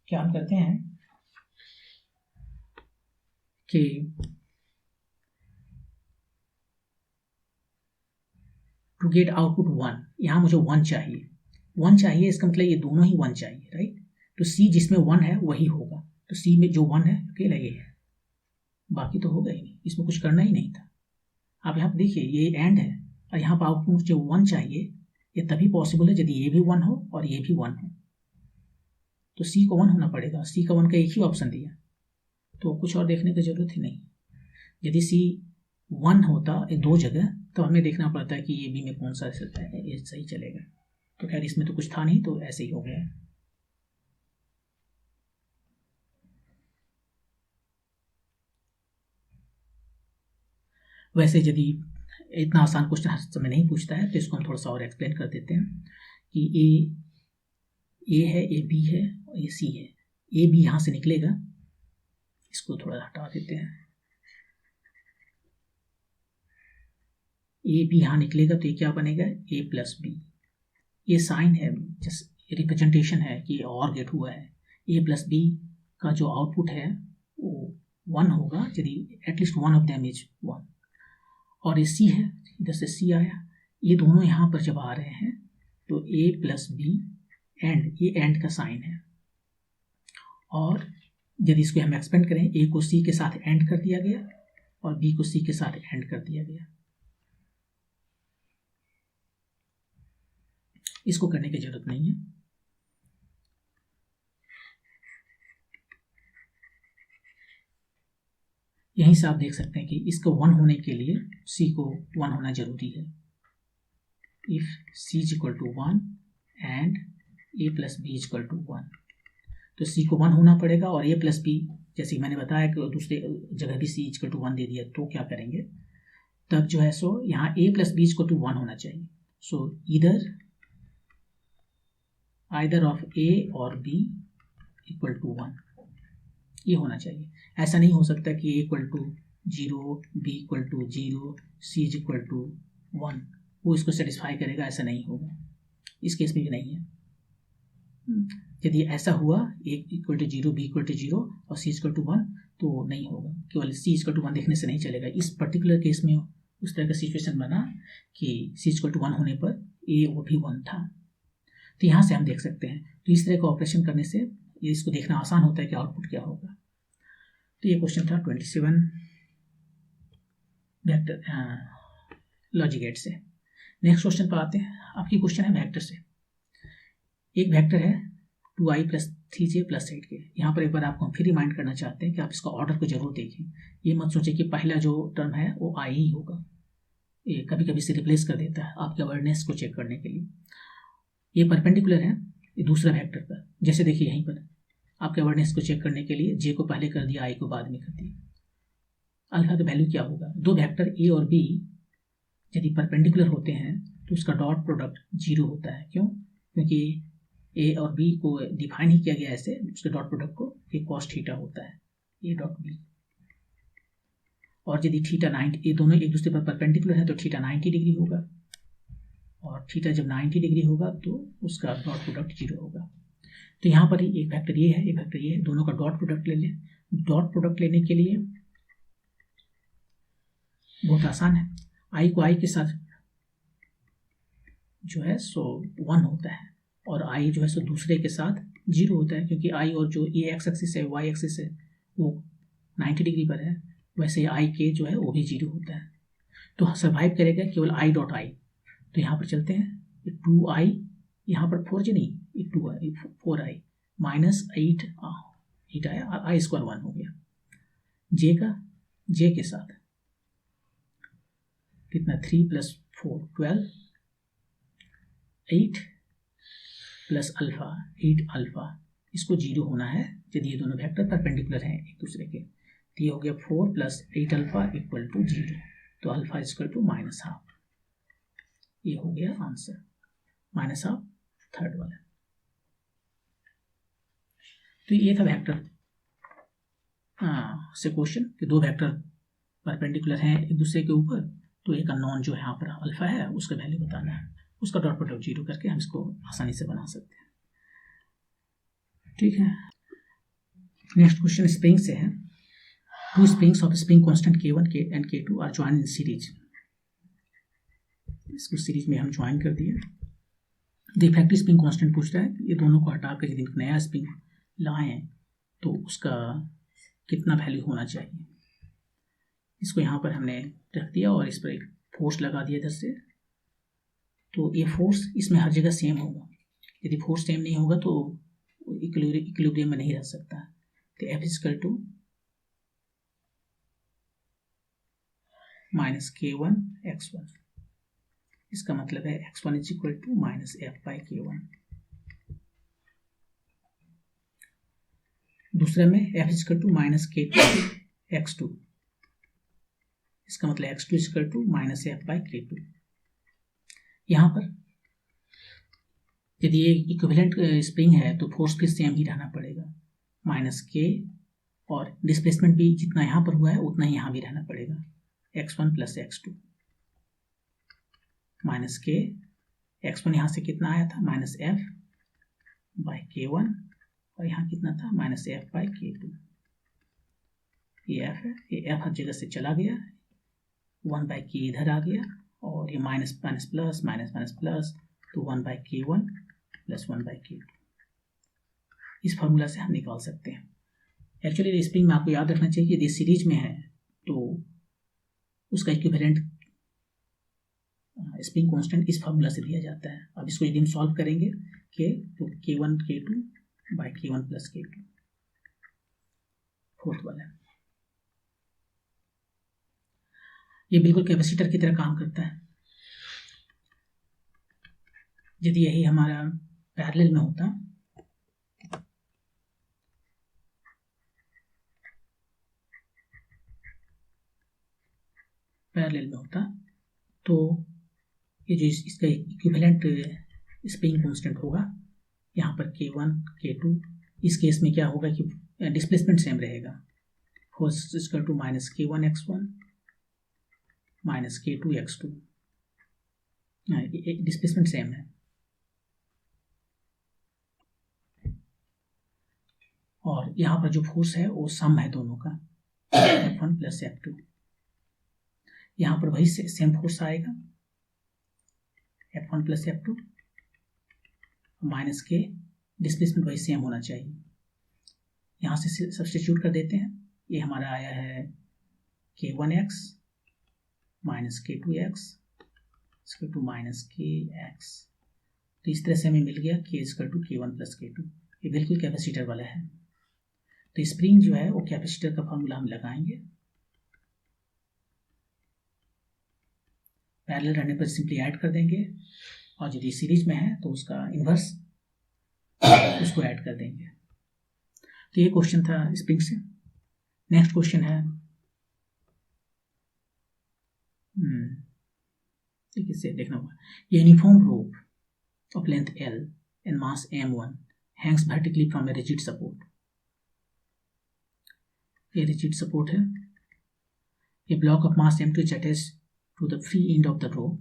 क्या हम करते हैं कि टू गेट आउटपुट 1, यहाँ मुझे 1 चाहिए, 1 चाहिए, इसका मतलब ये दोनों ही 1 चाहिए, राइट। तो सी जिसमें 1 है वही होगा, तो सी में जो 1 है अकेला ये है, बाकी तो होगा ही नहीं, इसमें कुछ करना ही नहीं था। आप यहाँ पर देखिए ये एंड है, और यहाँ पर आउटपुट जो 1 चाहिए ये तभी पॉसिबल है यदि ये भी 1 हो और ये भी 1 हो। तो सी को 1 होना पड़ेगा, सी का 1 का एक ही ऑप्शन दिया, तो कुछ और देखने की जरूरत ही नहीं। यदि सी 1 होता दो जगह तो हमें देखना पड़ता है कि ये बी में कौन सा है, ये सही चलेगा। तो खैर इसमें तो कुछ था नहीं, तो ऐसे ही हो गया। वैसे यदि इतना आसान क्वेश्चन हर समय नहीं पूछता है तो इसको हम थोड़ा सा और एक्सप्लेन कर देते हैं कि ए है, ए बी है और ये सी है। ए बी यहाँ से निकलेगा, इसको थोड़ा हटा देते हैं। ए बी यहाँ निकलेगा तो ये क्या बनेगा, ए प्लस बी। ये साइन है, जस्ट रिप्रेजेंटेशन है कि और गेट हुआ है। ए प्लस बी का जो आउटपुट है वो 1 होगा यदि एटलीस्ट 1 ऑफ देम इज 1। और ये सी है, इधर से सी आया, ये दोनों यहाँ पर जब आ रहे हैं तो ए प्लस बी एंड, ये एंड का साइन है। और यदि इसको हम एक्सपेंड करें, ए को सी के साथ एंड कर दिया गया और बी को सी के साथ एंड कर दिया गया। इसको करने की जरूरत नहीं है। यहीं से आप देख सकते हैं कि इसको 1 होने के लिए सी को 1 होना जरूरी है। If C is equal to 1 and A plus B is equal to 1, तो सी को 1 होना पड़ेगा। और ए प्लस बी, जैसे मैंने बताया कि दूसरे जगह भी सी इज इक्वल टू 1 दे दिया, तो क्या करेंगे तब जो है सो यहाँ A plus B is equal to 1 होना चाहिए। सो either ऑफ ए और बी इक्वल टू 1, ये होना चाहिए। ऐसा नहीं हो सकता कि A equal to 0, B equal to 0, C is equal to 1, वो इसको सेटिस्फाई करेगा, ऐसा नहीं होगा। इस केस में भी नहीं है। यदि ऐसा हुआ A equal to 0, B equal to 0 और सी इक्वल टू 1, तो नहीं होगा। केवल सी इक्वल टू 1 देखने से नहीं चलेगा। इस पर्टिकुलर केस में उस तरह का सिचुएशन बना कि सी इक्वल टू 1 होने पर ए वो भी 1 था। तो यहाँ से हम देख सकते हैं, तो इस तरह का ऑपरेशन करने से ये इसको देखना आसान होता है कि आउटपुट क्या होगा। तो ये क्वेश्चन था 27 वेक्टर लॉजिक गेट से। नेक्स्ट क्वेश्चन पर आते हैं। आपकी क्वेश्चन है वेक्टर से। एक वेक्टर है 2i + 3j + 8k। यहाँ पर एक बार आपको हम फिर रिमाइंड करना चाहते हैं कि आप इसका ऑर्डर को जरूर देखें। ये मत सोचें कि पहला जो टर्म है वो i ही होगा, ये कभी कभी से रिप्लेस कर देता है आपके अवेयरनेस को चेक करने के लिए। ये परपेंडिकुलर है ये दूसरा वेक्टर पर। जैसे देखिए यहीं पर आपके अवेयरनेस को चेक करने के लिए j को पहले कर दिया, i को बाद में कर दिया। अल्फा का वैल्यू क्या होगा, दो वेक्टर a और b यदि परपेंडिकुलर होते हैं तो उसका डॉट प्रोडक्ट 0 होता है। क्यों? क्योंकि a और b को डिफाइन ही किया गया ऐसे, उसके डॉट प्रोडक्ट को, ये cos थीटा होता है a डॉट b। और यदि थीटा 90, ये दोनों एक दूसरे पर परपेंडिकुलर है तो थीटा 90 डिग्री होगा, और थीटा जब 90 डिग्री होगा तो उसका डॉट प्रोडक्ट 0 होगा। तो यहाँ पर ही एक वेक्टर ये है, एक वेक्टर ये है, दोनों का डॉट प्रोडक्ट ले लें। डॉट प्रोडक्ट लेने के लिए बहुत आसान है, i को i के साथ जो है सो 1 होता है, और i जो है सो दूसरे के साथ 0 होता है, क्योंकि i और जो ये एक्स एक्सिस है, y एक्सिस है, वो 90 डिग्री पर है, वैसे i के जो है वो भी 0 होता है। तो सर्वाइव करेगा केवल i डॉट i। तो यहाँ पर चलते हैं, 2i, यहाँ पर 4j नहीं, 2i 4i माइनस 8 आया, i स्क्वायर 1 हो गया। j का j के साथ कितना, 3 + 4 12 8 प्लस अल्फा 8 अल्फा, इसको 0 होना है यदि ये दोनों वेक्टर परपेंडिकुलर हैं एक दूसरे के। तो ये हो गया 4 प्लस 8 अल्फा इक्वल टू 0, तो अल्फा इक्वल टू -12। ये हो गया आंसर, -12 थर्ड वाला। तो ये था वेक्टर से क्वेश्चन कि दो वेक्टर परपेंडिकुलर हैं एक दूसरे के ऊपर, तो एक अननोन जो यहाँ पर अल्फा है उसका वैल्यू बताना है, उसका डॉट प्रोडक्ट 0 करके हम इसको आसानी से बना सकते हैं। ठीक है, नेक्स्ट क्वेश्चन स्प्रिंग से है। Two springs of spring constant K1 and K2 are join in series. इसको सीरीज में हम ज्वाइन कर दिए। द इफेक्टिव स्प्रिंग कांस्टेंट पूछ रहा है ये दोनों को हटा कर यदि नया स्प्रिंग लाएं तो उसका कितना वैल्यू होना चाहिए। इसको यहाँ पर हमने रख दिया और इस पर एक फोर्स लगा दिया इधर से, तो ये फोर्स इसमें हर जगह सेम होगा। यदि फोर्स सेम नहीं होगा तो इक्विलिब्रियम में नहीं रह सकता। तो F equal to -K1 x1, इसका मतलब है x1 is equal to -F/K1। दूसरे में F equal to -K2 x2, इसका मतलब x2 इक्वल टू -F/K2। यहाँ पर यदि ये इक्विवेलेंट स्प्रिंग है तो फोर्स भी सेम ही रहना पड़ेगा, -K, और डिस्प्लेसमेंट भी जितना यहाँ पर हुआ है उतना ही यहाँ भी रहना पड़ेगा, x1 plus x2 -K, x1 यहाँ से कितना आया था -F/K1 और यहाँ कितना था -F/K2। ये F है, ये F हर जगह से चला गया, 1/K इधर आ गया और ये minus minus plus minus minus plus, तो 1/K1 प्लस 1/K2। इस फार्मूला से हम निकाल सकते हैं। एक्चुअली स्प्रिंग में आपको याद रखना चाहिए यदि सीरीज में है तो उसका इक्विवेलेंट स्प्रिंग कांस्टेंट इस फार्मूला से दिया जाता है। अब इसको यदि हम सॉल्व करेंगे तो K1 K2 by K1 plus K2, fourth वाला। ये बिल्कुल कैपेसिटर की तरह काम करता है। यदि यही हमारा पैरेलल में होता तो ये जो इसका इक्विवेलेंट स्प्रिंग कांस्टेंट होगा यहाँ पर K1 K2, इस केस में क्या होगा कि डिस्प्लेसमेंट सेम रहेगा, force equal to -K1 x1 -K2 x2, displacement same है। और यहाँ पर जो फोर्स है वो सम है दोनों का, F1 प्लस F2। यहाँ पर वही सेम फोर्स आएगा, F1 plus F2 minus K, displacement वही सेम होना चाहिए। यहाँ से सब्स्टिट्यूट कर देते हैं, ये हमारा आया है K1x minus K2x equal to minus KX। तो इस तरह से हमें मिल गया K equal to K1 plus K2। ये बिल्कुल कैपेसिटर वाला है। तो स्प्रिंग जो है वो कैपेसिटर का फॉर्मूला हम लगाएंगे, पैरेलल रहने पर सिंपली ऐड कर देंगे, और यदि सीरीज में है तो उसका इन्वर्स उसको ऐड कर देंगे। तो ये क्वेश्चन था स्प्रिंग से। नेक्स्ट क्वेश्चन है इसे देखना होगा। Uniform rope of length L and mass M1 Hanks vertically from a rigid support. ये रिजिड सपोर्ट है। A block of mass M2 is attached to the free end of the rope.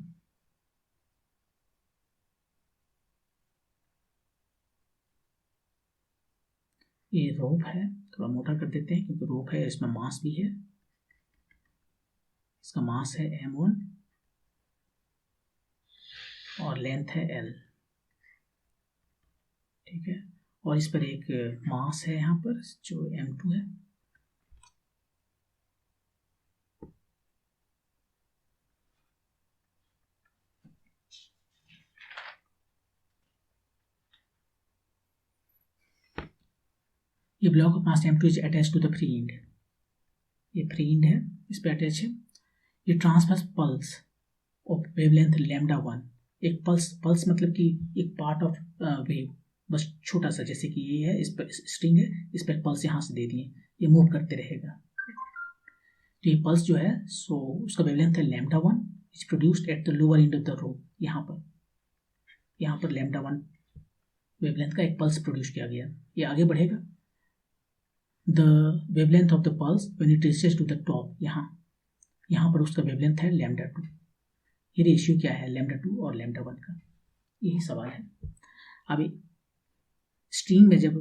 ये रोप है, थोड़ा मोटा कर देते हैं क्योंकि रोप है, इसमें मास भी है। इसका मास है M1 और लेंथ है L, ठीक है। और इस पर एक मास है यहाँ पर जो M2 है। ये block of mass M2 is attach to the free end. ये फ्री एंड है, इस पर अटैच है। ये transverse pulse of wavelength lambda 1, एक पल्स मतलब कि एक पार्ट ऑफ वेव, बस छोटा सा, जैसे कि ये है, इस पर स्ट्रिंग है, इस पर पल्स यहाँ से दे दिए, ये मूव करते रहेगा। तो ये पल्स जो है सो उसका वेवलेंथ है lambda 1, is produced at the lower end of the rope. यहाँ पर लैम्डा 1 वेवलेंथ का एक पल्स प्रोड्यूस किया गया। ये आगे बढ़ेगा। The wavelength of the pulse when it reaches to the top, यहाँ पर उसका वेवलेंथ है लैम्डा 2। ये रेशियो क्या है लैम्डा 2 और लैम्डा 1 का, यही सवाल है। अब स्ट्रिंग में जब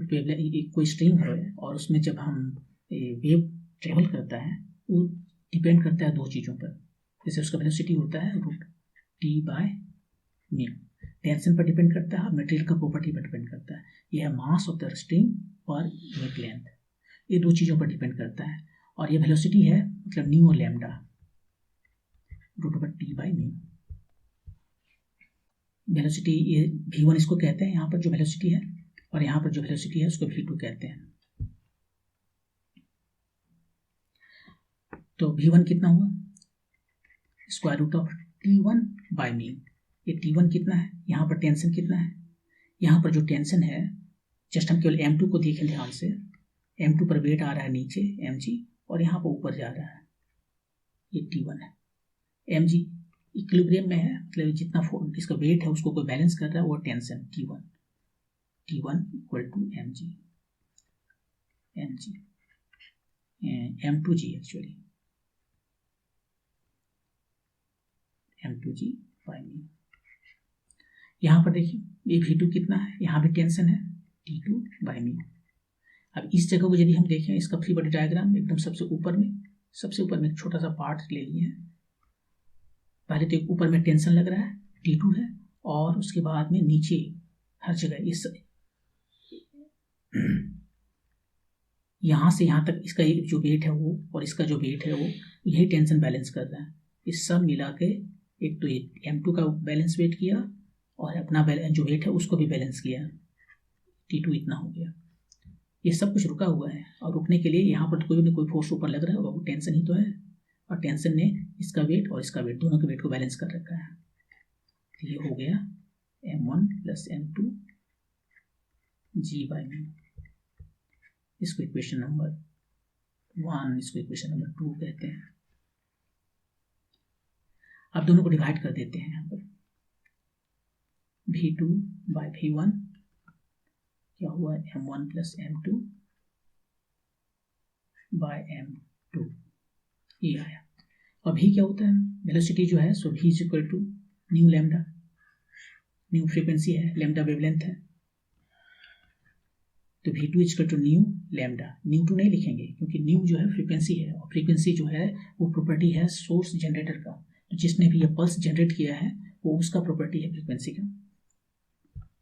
कोई स्ट्रिंग है और उसमें जब हम वेव ट्रेवल करता है, वो डिपेंड करता है दो चीज़ों पर। जैसे उसका वेलोसिटी होता है √T/μ, टेंशन पर डिपेंड करता है और मटेरियल का प्रॉपर्टी पर डिपेंड करता है। यह है mass of the string per unit length, ये दो चीज़ों पर डिपेंड करता है। और ये वेलोसिटी है मतलब न्यू और लैम्डा √T/μ। वेलोसिटी ये v1 इसको कहते हैं, यहाँ पर जो वेलोसिटी है, और यहाँ पर जो वेलोसिटी है उसको v2 कहते हैं। तो v1 कितना हुआ, √T1/μ। ये T1 कितना है, यहाँ पर टेंशन कितना है, यहाँ पर जो टेंशन है, जस्ट हम केवल m2 को देखें ध्यान से, m2 पर वेट आ रहा है नीचे mg, और यहाँ पर ऊपर जा रहा है, ये T1 है। mg इक्विलिब्रियम में है, मतलब जितना इसका वेट है उसको कोई बैलेंस कर रहा है, वो tension T1 equal to mg m2g actually m2g/μ। यहाँ पर देखिए ये v2 कितना है, यहाँ भी टेंशन है T2/μ। अब इस जगह को यदि हम देखें, इसका फ्री बॉडी डायग्राम एकदम सबसे ऊपर में एक छोटा सा पार्ट ले लिए हैं। पहले तो एक ऊपर में टेंशन लग रहा है T2 है, और उसके बाद में नीचे हर जगह इस यहाँ से यहाँ तक इसका जो वेट है वो और इसका जो वेट है वो, यही टेंशन बैलेंस कर रहा है। इस सब मिला के एक तो ये m2 का बैलेंस वेट किया और अपना जो वेट है उसको भी बैलेंस किया, T2 इतना हो गया। ये सब कुछ रुका हुआ है, और रुकने के लिए यहाँ पर कोई ना कोई फोर्स ऊपर लग रहा है, वो टेंशन ही तो है, और टेंशन ने इसका वेट और इसका वेट, दोनों के वेट को बैलेंस कर रखा है। तो ये हो गया m1 + m2g/μ। इसको इक्वेशन नंबर 1, इसको इक्वेशन नंबर 2 कहते हैं। अब दोनों को डिवाइड कर देते हैं। यहाँ पर v2/v1 क्या हुआ, m1 + m2/m2, ये आया। अब v क्या होता है, वेलोसिटी जो है सो v = new lambda, new frequency है, लैम्डा वेवलेंथ है, तो v2 = new lambda. New to नहीं लिखेंगे क्योंकि न्यू जो है फ्रीक्वेंसी है, और फ्रीक्वेंसी जो है वो प्रॉपर्टी है सोर्स जनरेटर का। तो जिसने भी ये पल्स जनरेट किया है वो उसका प्रॉपर्टी है फ्रीक्वेंसी का।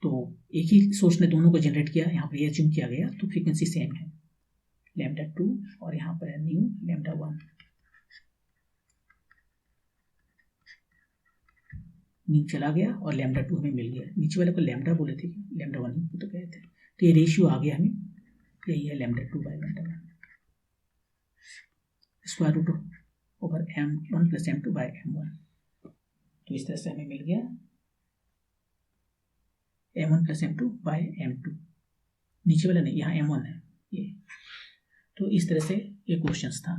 तो एक ही सोर्स ने दोनों को जनरेट किया, यहाँ पर ये अज्यूम किया गया, तो फ्रीक्वेंसी सेम है λ2, और यहाँ पर है न्यू λ1। न्यू चला गया और λ2 हमें मिल गया। नीचे वाले को लैम्डा बोले थे, λ1 ही तो कहे थे। तो ये रेशियो आ गया हमें, यही है λ2/λ1 √m1 + m2/m1। तो इस तरह से हमें मिल गया m1 + m2/m2। नीचे वाला नहीं, यहाँ m1 है ये। तो इस तरह से ये क्वेश्चंस था।